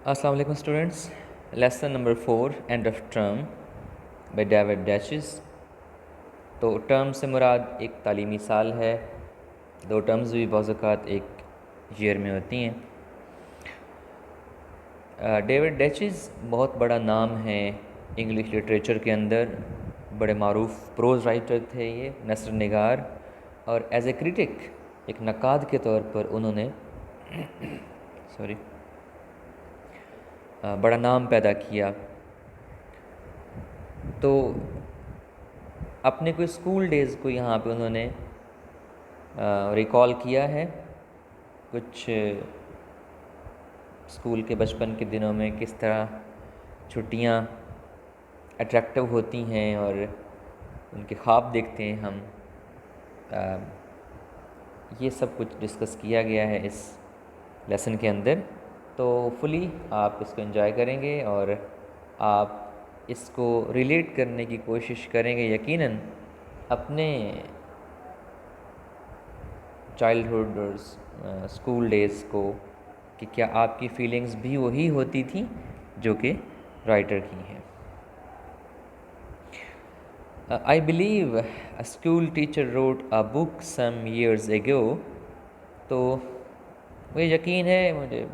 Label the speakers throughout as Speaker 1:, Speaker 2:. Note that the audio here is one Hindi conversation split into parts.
Speaker 1: अस्सलाम वालेकुम students. Lesson number 4 end of term by David Dachis. तो टर्म से मुराद एक तालीमी साल है। दो टर्म्स भी बाज़ औक़ात एक ईयर में होती हैं। डेविड डैचिस बहुत बड़ा नाम है इंग्लिश लिटरेचर के अंदर। बड़े मारूफ प्रोज़ राइटर थे ये, नसर निगार, और एज ए क्रिटिक, एक नक़ाद के तौर पर उन्होंने सॉरी बड़ा नाम पैदा किया। तो अपने कोई स्कूल डेज़ को यहाँ पे उन्होंने रिकॉल किया है। कुछ स्कूल के बचपन के दिनों में किस तरह छुट्टियाँ अट्रैक्टिव होती हैं और उनके ख्वाब देखते हैं हम। ये सब कुछ डिस्कस किया गया है इस लेसन के अंदर। तो फुली आप इसको एंजॉय करेंगे और आप इसको रिलेट करने की कोशिश करेंगे यकीनन अपने चाइल्डहुड और स्कूल डेज़ को, कि क्या आपकी फीलिंग्स भी वही होती थी जो कि राइटर की हैं। I believe a school teacher wrote a book some years ago। तो मुझे यकीन है, मुझे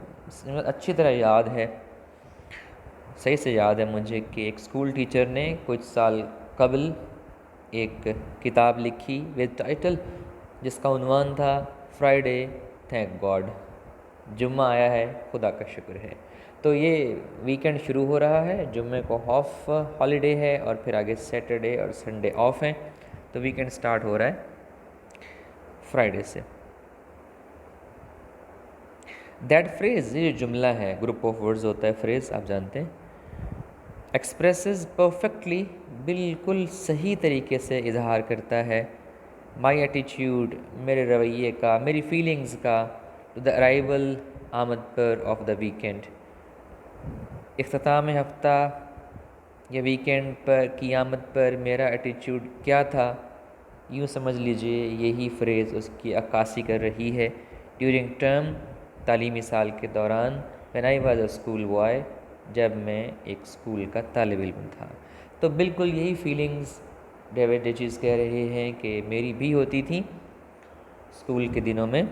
Speaker 1: अच्छी तरह याद है, सही से याद है मुझे, कि एक स्कूल टीचर ने कुछ साल कबल एक किताब लिखी विद टाइटल जिसका उन्वान था फ्राइडे थैंक गॉड। जुम्मा आया है, खुदा का शुक्र है। तो ये वीकेंड शुरू हो रहा है, जुम्मे को ऑफ हॉलीडे है और फिर आगे सैटरडे और संडे ऑफ हैं। तो वीकेंड स्टार्ट हो रहा है फ्राइडे से। दैट फ्रेज़, ये जो जुमला है, ग्रुप ऑफ वर्ड्स होता है, फ्रेज़ आप जानते हैं, एक्सप्रेसेस परफेक्टली, बिल्कुल सही तरीके से इजहार करता है माई एटीट्यूड, मेरे रवैये का, मेरी फीलिंग्स का, टू द अराइवल, आमद पर, ऑफ द वीकेंड। इख्तिताम हफ्ता या वीकेंड पर की आमद पर मेरा एटीट्यूड क्या था, यूँ समझ लीजिए यही फ्रेज़ उसकी अक्कासी कर रही है। ड्यूरिंग टर्म, तालीमी साल के दौरान, when I was a school boy, जब मैं एक स्कूल का तालिब इल्म था। तो बिल्कुल यही फीलिंग्स डेविड डैचिस कह रहे हैं कि मेरी भी होती थी स्कूल के दिनों में,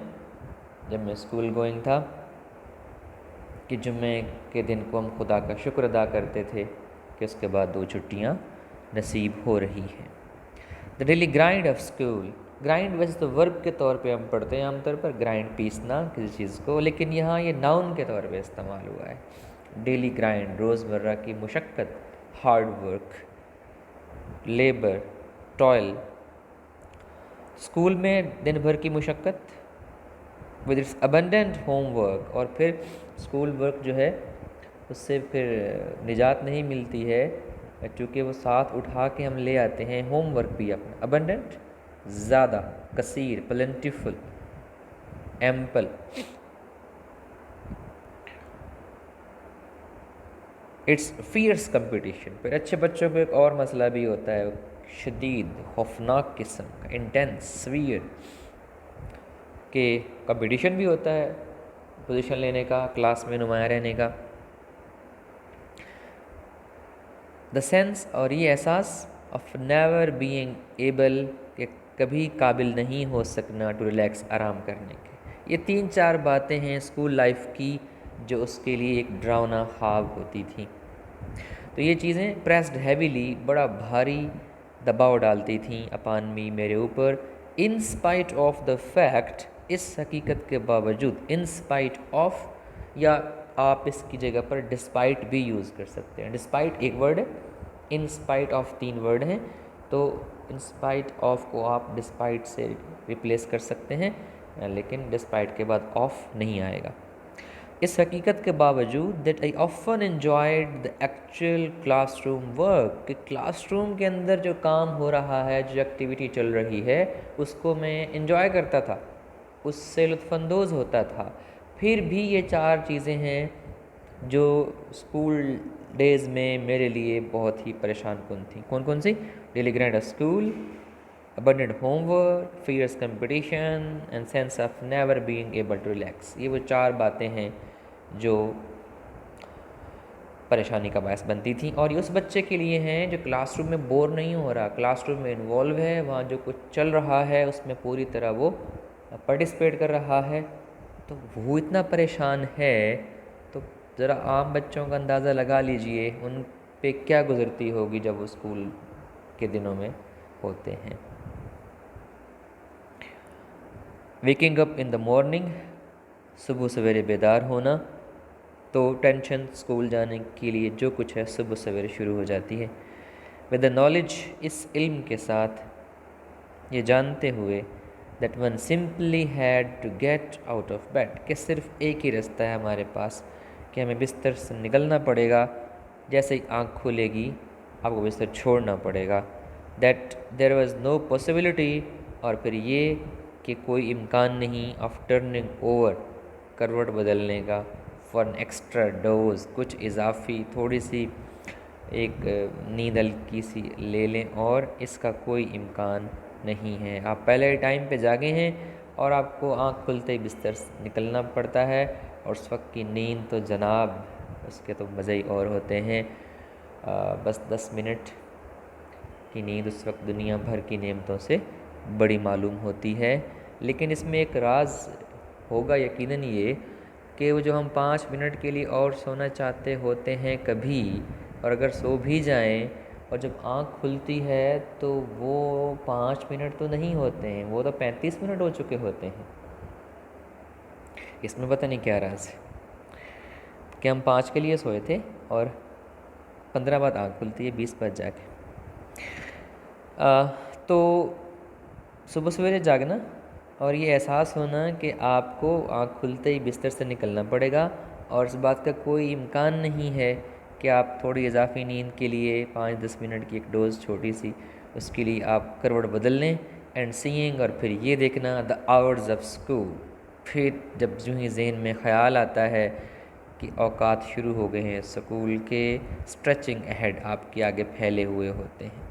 Speaker 1: जब मैं स्कूल गोइंग था, कि जुम्मे के दिन को हम खुदा का शुक्र अदा करते थे कि उसके बाद 2 छुट्टियाँ नसीब हो रही हैं। The daily grind of school, grind वैसे तो वर्ब के तौर पे हम पढ़ते हैं आमतौर पर, ग्राइंड पीसना किसी चीज़ को, लेकिन यहाँ ये नाउन के तौर पे इस्तेमाल हुआ है। डेली ग्राइंड, रोज़मर्रा की मुशक्क़त, hard work, labour, toil. School में दिन भर की मुशक्क़त विद इट्स अबंडेंट होमवर्क, और फिर स्कूल वर्क जो है उससे फिर निजात नहीं मिलती है, चूँकि वो साथ उठा के हम ले आते हैं होमवर्क भी अपना। अबंडेंट, ज़्यादा, कसीर, plentiful, ample. It's fierce competition. फिर अच्छे बच्चों को एक और मसला भी होता है, शदीद खौफनाक किस्म का, इंटेंस, सवियर, के कंपटीशन भी होता है पोजीशन लेने का, क्लास में नुमाया रहने का। द सेंस, और ये एहसास, ऑफ नेवर बीइंग एबल, के कभी काबिल नहीं हो सकना, टू रिलैक्स, आराम करने के। ये 3-4 बातें हैं स्कूल लाइफ की जो उसके लिए एक डरावना ख्वाब होती थी। तो ये चीज़ें प्रेस्ड हैवीली, बड़ा भारी दबाव डालती थीं अपॉन मी, मेरे ऊपर। In spite of the fact, इस हकीकत के बावजूद, इन स्पाइट ऑफ, या आप इसकी जगह पर डिस्पाइट भी यूज़ कर सकते हैं। डिस्पाइट एक वर्ड है, इन स्पाइट ऑफ 3 वर्ड हैं, तो इन स्पाइट ऑफ को आप डिस्पाइट से रिप्लेस कर सकते हैं, लेकिन डिस्पाइट के बाद ऑफ नहीं आएगा। इस हकीकत के बावजूद, that I often enjoyed the actual classroom work, कि क्लासरूम के अंदर जो काम हो रहा है, जो एक्टिविटी चल रही है, उसको मैं इन्जॉय करता था, उससे लुत्फ़अंदोज़ होता था। फिर भी ये 4 चीज़ें हैं जो स्कूल डेज़ में मेरे लिए बहुत ही परेशान कुन थी। कौन कौन सी? Daily grind of school, abundant homework, fierce competition and sense of never being able to relax। ये वो 4 बातें हैं जो परेशानी का बायस बनती थी। और ये उस बच्चे के लिए हैं जो क्लासरूम में बोर नहीं हो रहा, क्लासरूम में इन्वॉल्व है, वहाँ जो कुछ चल रहा है उसमें पूरी तरह वो पार्टिसिपेट कर रहा है। तो वो इतना परेशान है, तो ज़रा आम बच्चों का अंदाज़ा लगा लीजिए उन पे क्या गुज़रती होगी जब वो स्कूल के दिनों में होते हैं। Waking up in the morning, सुबह सवेरे बेदार होना, तो टेंशन स्कूल जाने के लिए जो कुछ है सुबह सवेरे शुरू हो जाती है। विद द नॉलेज, इस इल्म के साथ, ये जानते हुए, that one simply had to get out of bed, कि सिर्फ एक ही रास्ता है हमारे पास कि हमें बिस्तर से निकलना पड़ेगा। जैसे ही आँख खुलेगी आपको बिस्तर छोड़ना पड़ेगा। That there was no possibility, और फिर ये कि कोई इम्कान नहीं, ऑफ टर्निंग ओवर, करवट बदलने का, फॉर एन एक्स्ट्रा डोज, कुछ इजाफी थोड़ी सी एक नींद हल्की सी ले लें, और इसका कोई इम्कान नहीं है। आप पहले टाइम पे जागे हैं और आपको आँख खुलते ही बिस्तर से निकलना पड़ता है, और उस वक्त की नींद तो जनाब उसके तो मज़े ही और होते हैं। बस 10 मिनट की नींद उस वक्त दुनिया भर की नेमतों से बड़ी मालूम होती है। लेकिन इसमें एक राज होगा यकीनन ये कि वो जो हम 5 मिनट के लिए और सोना चाहते होते हैं कभी, और अगर सो भी जाएं और जब आँख खुलती है तो वो 5 मिनट तो नहीं होते हैं, वो तो 35 मिनट हो चुके होते हैं। इसमें पता नहीं क्या राज है कि हम 5 के लिए सोए थे और 15 बाद आँख खुलती है, 20 बाद जाके। तो सुबह सवेरे जागना और ये एहसास होना कि आपको आँख खुलते ही बिस्तर से निकलना पड़ेगा, और इस बात का कोई इम्कान नहीं है कि आप थोड़ी इजाफी नींद के लिए 5-10 मिनट की एक डोज छोटी सी उसके लिए आप करवट बदल लें। एंड सीइंग, और फिर ये देखना द आवर्स ऑफ स्कूल, फिर जब यूँ ही जहन में ख्याल आता है कि औकात शुरू हो गए हैं स्कूल के, स्ट्रेचिंग अहेड, आपके आगे फैले हुए होते हैं।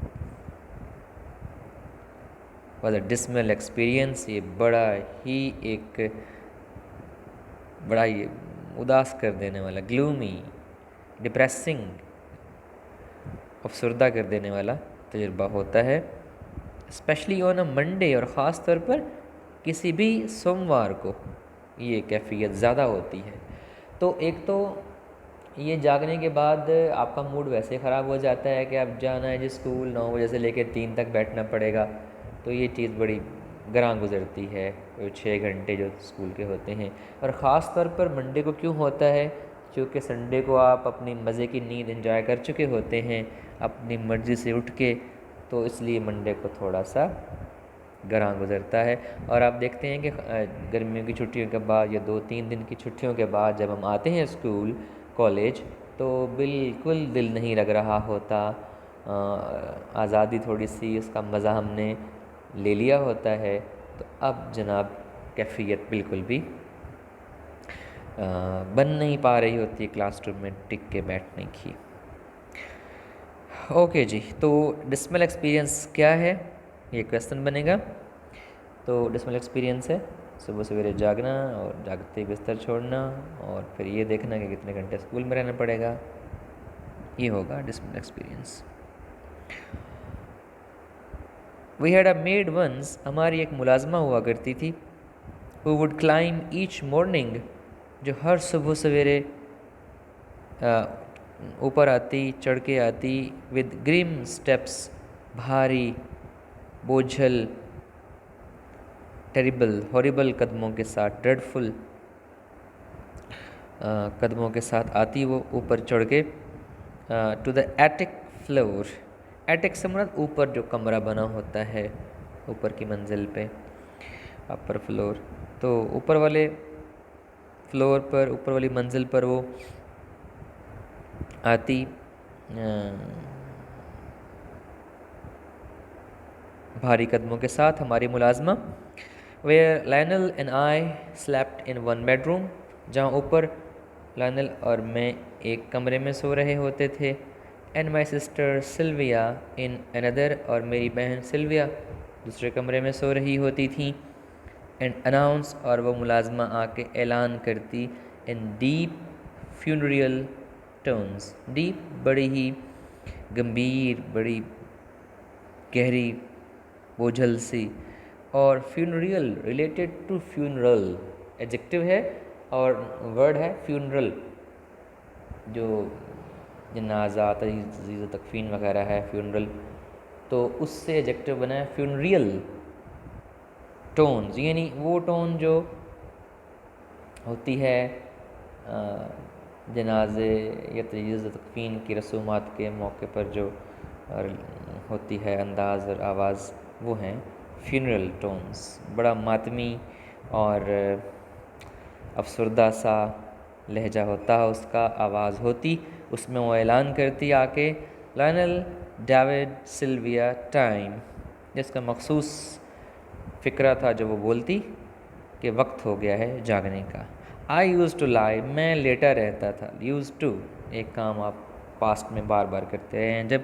Speaker 1: वॉज अ डिसमल एक्सपीरियंस, ये बड़ा ही उदास कर देने वाला, ग्लूमी, डिप्रेसिंग, अफसरदा कर देने वाला तजुर्बा होता है। स्पेशली ऑन अ मंडे, और ख़ास तौर पर किसी भी सोमवार को ये कैफियत ज़्यादा होती है। तो एक तो ये जागने के बाद आपका मूड वैसे ख़राब हो जाता है कि अब जाना है जी स्कूल, 9 बजे से लेकर 3 तक बैठना पड़ेगा, तो ये चीज़ बड़ी ग्रां गुजरती है, 6 घंटे जो स्कूल के होते हैं। और ख़ास तौर पर मंडे को क्यों होता है, क्योंकि संडे को आप अपनी मज़े की नींद एंजॉय कर चुके होते हैं अपनी मर्ज़ी से उठ के, तो इसलिए मंडे को थोड़ा सा ग्रां गुजरता है। और आप देखते हैं कि गर्मियों की छुट्टियों के बाद या 2-3 दिन की छुट्टियों के बाद जब हम आते हैं स्कूल कॉलेज, तो बिल्कुल दिल नहीं लग रहा होता, आज़ादी थोड़ी सी उसका मज़ा हमने ले लिया होता है। तो अब जनाब कैफियत बिल्कुल भी बन नहीं पा रही होती क्लासरूम में टिक के बैठने की। ओके जी, तो डिसमल एक्सपीरियंस क्या है, ये क्वेश्चन बनेगा। तो डिसमल एक्सपीरियंस है सुबह सवेरे जागना और जागते ही बिस्तर छोड़ना, और फिर ये देखना कि कितने घंटे स्कूल में रहना पड़ेगा, ये होगा dismal experience. We had a maid once, हमारी एक मुलाजमा हुआ करती थी, who would climb each morning, जो हर सुबह सवेरे ऊपर आती, चढ़ के आती, विद ग्रिम स्टेप्स, भारी बोझल, टेरिबल हॉरिबल कदमों के साथ, ड्रेडफुल कदमों के साथ आती वो ऊपर चढ़ के, to the attic floor, attic से मतलब ऊपर जो कमरा बना होता है ऊपर की मंजिल पे, अपर फ्लोर, तो ऊपर वाले फ्लोर पर, ऊपर वाली मंजिल पर वो आती भारी कदमों के साथ, हमारी मुलाजमा। Where Lionel and I slept in one bedroom, जहाँ ऊपर लायनल और मैं एक कमरे में सो रहे होते थे, and my sister Sylvia in another, और मेरी बहन सिल्विया दूसरे कमरे में सो रही होती थी। एंड अनाउंस, और वो मुलाजमा आके ऐलान करती, इन डीप फ्यूनरियल टोन्स, डीप बड़ी ही गंभीर, बड़ी गहरी, बोझल सी, और फ्यूनरियल रिलेटेड टू फ्यूनरल, एडजेक्टिव है और वर्ड है फ्यूनरल, जो जनाजा तजीज़ तकफीन वगैरह है फ्यूनरल, तो उससे एडजेक्टिव बना है फ्यूनरियल टोन्स, यानी वो टोन जो होती है जनाजे या तजीज़ तकफीन की रसूमात के मौके पर जो होती है अंदाज़ और आवाज़, वो हैं फ्यूनरल टोन्स। बड़ा मातमी और अफसरदा सा लहजा होता है उसका, आवाज़ होती, उसमें वो ऐलान करती आके लायनल डेविड सिल्विया टाइम, जिसका मखसूस फ़िक्रा था जो वो बोलती कि वक्त हो गया है जागने का। आई यूज़ टू लाई, मैं लेटा रहता था। यूज़ टू एक काम आप पास्ट में बार बार करते हैं जब,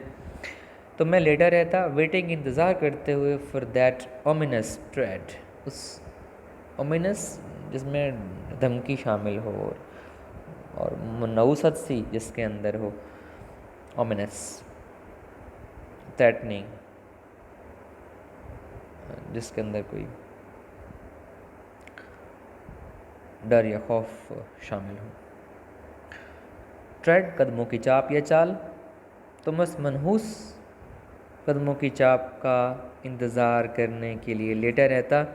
Speaker 1: तो मैं लेटा रहता वेटिंग, इंतज़ार करते हुए, फॉर दैट ओमिनस ट्रेड, उस ओमिनस जिसमें धमकी शामिल हो और नऊसत सी जिसके अंदर हो, ओमिनस थ्रेटनिंग, जिसके अंदर कोई डर या खौफ शामिल हो। ट्रेड कदमों की चाप या चाल, तो बस मनहूस कदमों की चाप का इंतज़ार करने के लिए लेटा रहता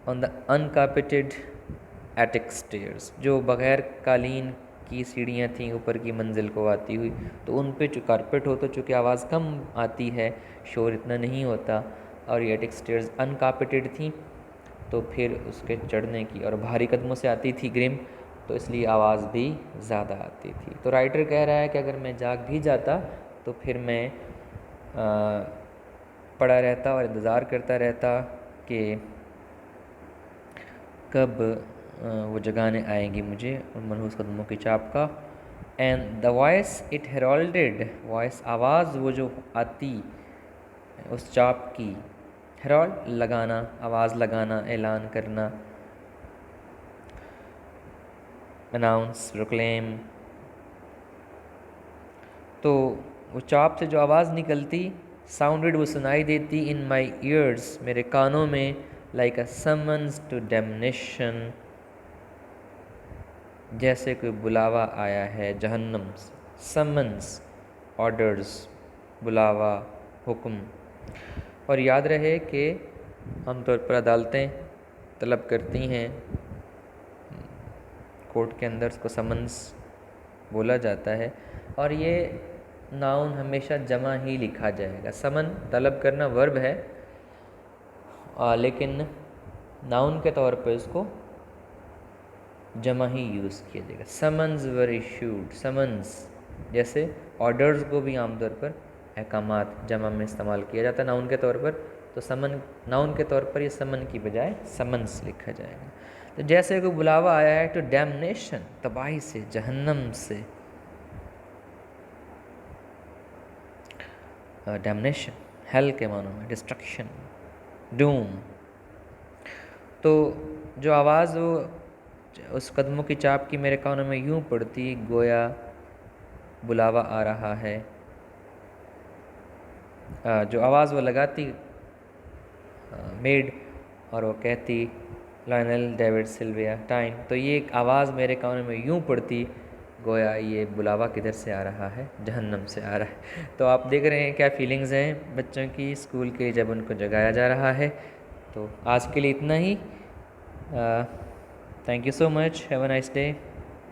Speaker 1: ऑन द अनकारपेटेड एटिक स्टेयर्स, जो बग़ैर कालीन की सीढ़ियाँ थीं ऊपर की मंजिल को आती हुई, तो उन पे जो कारपेट हो तो चूँकि आवाज़ कम आती है, शोर इतना नहीं होता, और ये एटिक स्टेयर्स अनकारपेटेड थीं, तो फिर उसके चढ़ने की, और भारी कदमों से आती थी ग्रिम, तो इसलिए आवाज़ भी ज़्यादा आती थी। तो राइटर कह रहा है कि अगर मैं जाग भी जाता तो फिर मैं पड़ा रहता और इंतज़ार करता रहता कि कब वो जगाने आएंगी मुझे उन मनहूस कदमों की चाप का। And the voice it heralded, voice आवाज़ वो जो आती उस चाप की, हेरोल्ड लगाना, आवाज़ लगाना, ऐलान करना, अनाउंस, प्रोक्लेम, तो वो चाप से जो आवाज़ निकलती, साउंडेड वो सुनाई देती, इन माई ईयर्स मेरे कानों में, like a summons to damnation, जैसे कोई बुलावा आया है जहन्नम से। समन्स, ऑर्डर्स, बुलावा, हुक्म। और याद रहे कि आमतौर पर अदालतें तलब करती हैं, कोर्ट के अंदर उसको समन्स बोला जाता है, और ये नाउन हमेशा जमा ही लिखा जाएगा। समन तलब करना वर्ब है, लेकिन नाउन के तौर पर इसको जमा ही यूज़ किया जाएगा। समन्स वर इशूड, समन्स, जैसे ऑर्डर्स को भी आमतौर पर अहकामात जमा में इस्तेमाल किया जाता है नाउन के तौर पर, तो समन नाउन के तौर पर ये समन की बजाय समन्स लिखा जाएगा। तो जैसे कोई बुलावा आया है टू डैमनेशन, तबाही से, जहन्नम से। डैमनेशन हेल के मानों में, डिस्ट्रक्शन, डूम। तो जो आवाज़ वो उस कदमों की चाप की मेरे कानों में यूं पड़ती, गोया बुलावा आ रहा है। जो आवाज़ वो लगाती मेड, और वो कहती लायनल डेविड सिल्विया टाइम, तो ये एक आवाज़ मेरे कानों में यूं पड़ती गोया ये बुलावा किधर से आ रहा है, जहन्नम से आ रहा है। तो आप देख रहे हैं क्या फीलिंग्स हैं बच्चों की स्कूल के लिए जब उनको जगाया जा रहा है। तो आज के लिए इतना ही। Thank you so much, have a nice day.